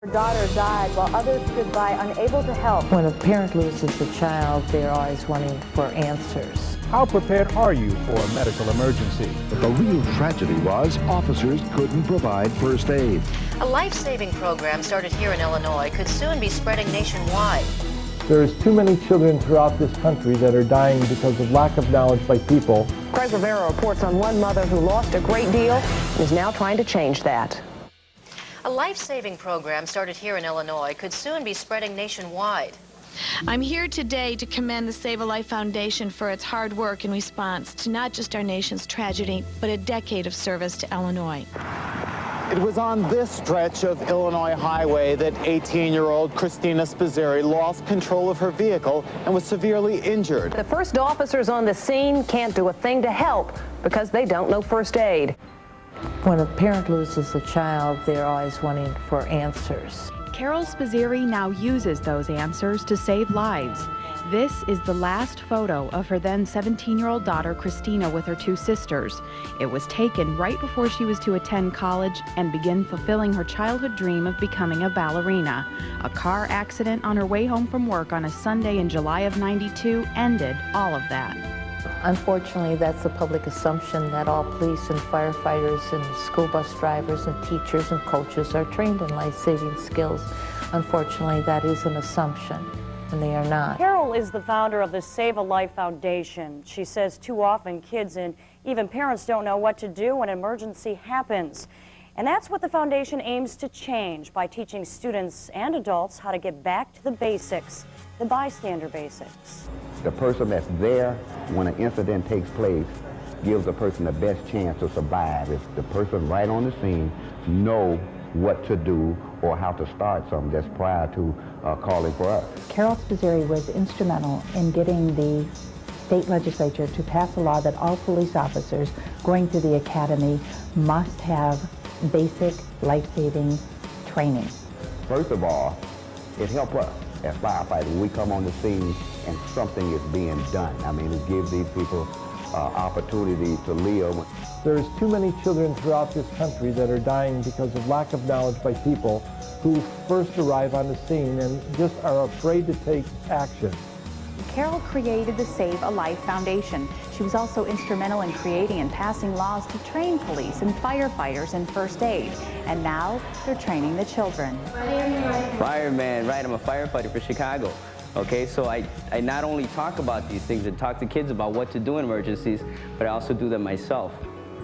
Her daughter died while others stood by unable to help. When a parent loses a child, they're always wanting for answers. How prepared are you for a medical emergency? But the real tragedy was officers couldn't provide first aid. A life-saving program started here in Illinois could soon be spreading nationwide. There's too many children throughout this country that are dying because of lack of knowledge by people. Craig Rivera reports on one mother who lost a great deal and is now trying to change that. A life-saving program started here in Illinois could soon be spreading nationwide. I'm here today to commend the Save a Life Foundation for its hard work in response to not just our nation's tragedy, but a decade of service to Illinois. It was on this stretch of Illinois highway that 18-year-old Christina Spizzirri lost control of her vehicle and was severely injured. The first officers on the scene can't do a thing to help because they don't know first aid. When a parent loses a child, they're always wanting for answers. Carol Spizzirri now uses those answers to save lives. This is the last photo of her then 17-year-old daughter, Christina, with her two sisters. It was taken right before she was to attend college and begin fulfilling her childhood dream of becoming a ballerina. A car accident on her way home from work on a Sunday in July of '92 ended all of that. Unfortunately, that's the public assumption that all police and firefighters and school bus drivers and teachers and coaches are trained in life-saving skills. Unfortunately, that is an assumption, and they are not. Carol is the founder of the Save a Life Foundation. She says too often kids and even parents don't know what to do when an emergency happens. And that's what the foundation aims to change by teaching students and adults how to get back to the basics, the bystander basics. The person that's there when an incident takes place gives the person the best chance to survive. If the person right on the scene know what to do or how to start something just prior to calling for us. Carol Spizzirri was instrumental in getting the state legislature to pass a law that all police officers going through the academy must have basic life-saving training. First of all, it helps us as firefighters. We come on the scene and something is being done. I mean, it gives these people opportunity to live. There's too many children throughout this country that are dying because of lack of knowledge by people who first arrive on the scene and just are afraid to take action. Carol created the Save a Life Foundation. She was also instrumental in creating and passing laws to train police and firefighters in first aid. And now they're training the children. Fireman, right, I'm a firefighter for Chicago. Okay, so I not only talk about these things and talk to kids about what to do in emergencies, but I also do them myself.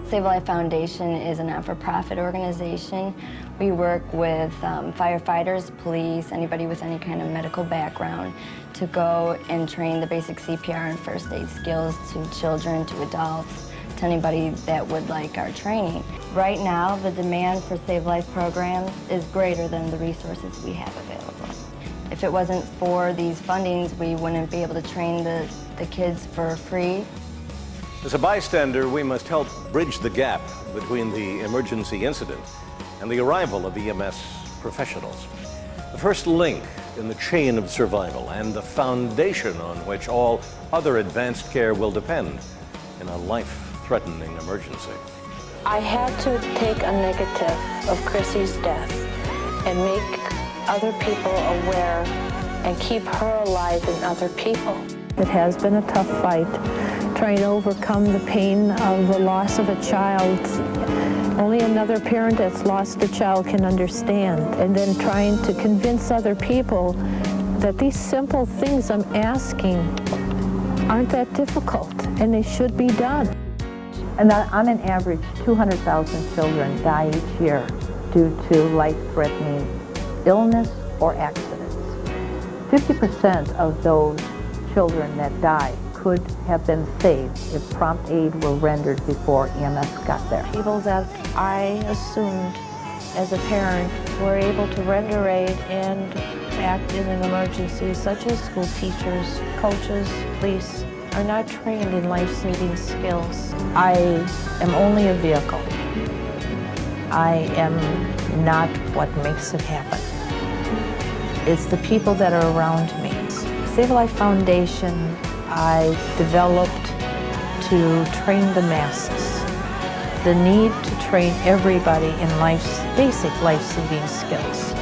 Save a Life Foundation is a not-for-profit organization. We work with firefighters, police, anybody with any kind of medical background to go and train the basic CPR and first aid skills to children, to adults, to anybody that would like our training. Right now, the demand for Save Life programs is greater than the resources we have available. If it wasn't for these fundings, we wouldn't be able to train the kids for free. As a bystander, we must help bridge the gap between the emergency incident and the arrival of EMS professionals. The first link in the chain of survival and the foundation on which all other advanced care will depend in a life-threatening emergency. I had to take a negative of Chrissy's death and make other people aware and keep her alive in other people. It has been a tough fight, trying to overcome the pain of the loss of a child. Only another parent that's lost a child can understand. And then trying to convince other people that these simple things I'm asking aren't that difficult and they should be done. And on an average, 200,000 children die each year due to life-threatening illness or accidents. 50% of those children that die could have been saved if prompt aid were rendered before EMS got there. People that I assumed as a parent were able to render aid and act in an emergency, such as school teachers, coaches, police, are not trained in life-saving skills. I am only a vehicle. I am not what makes it happen. It's the people that are around me. Save a Life Foundation, I developed to train the masses. The need to train everybody in basic life-saving skills.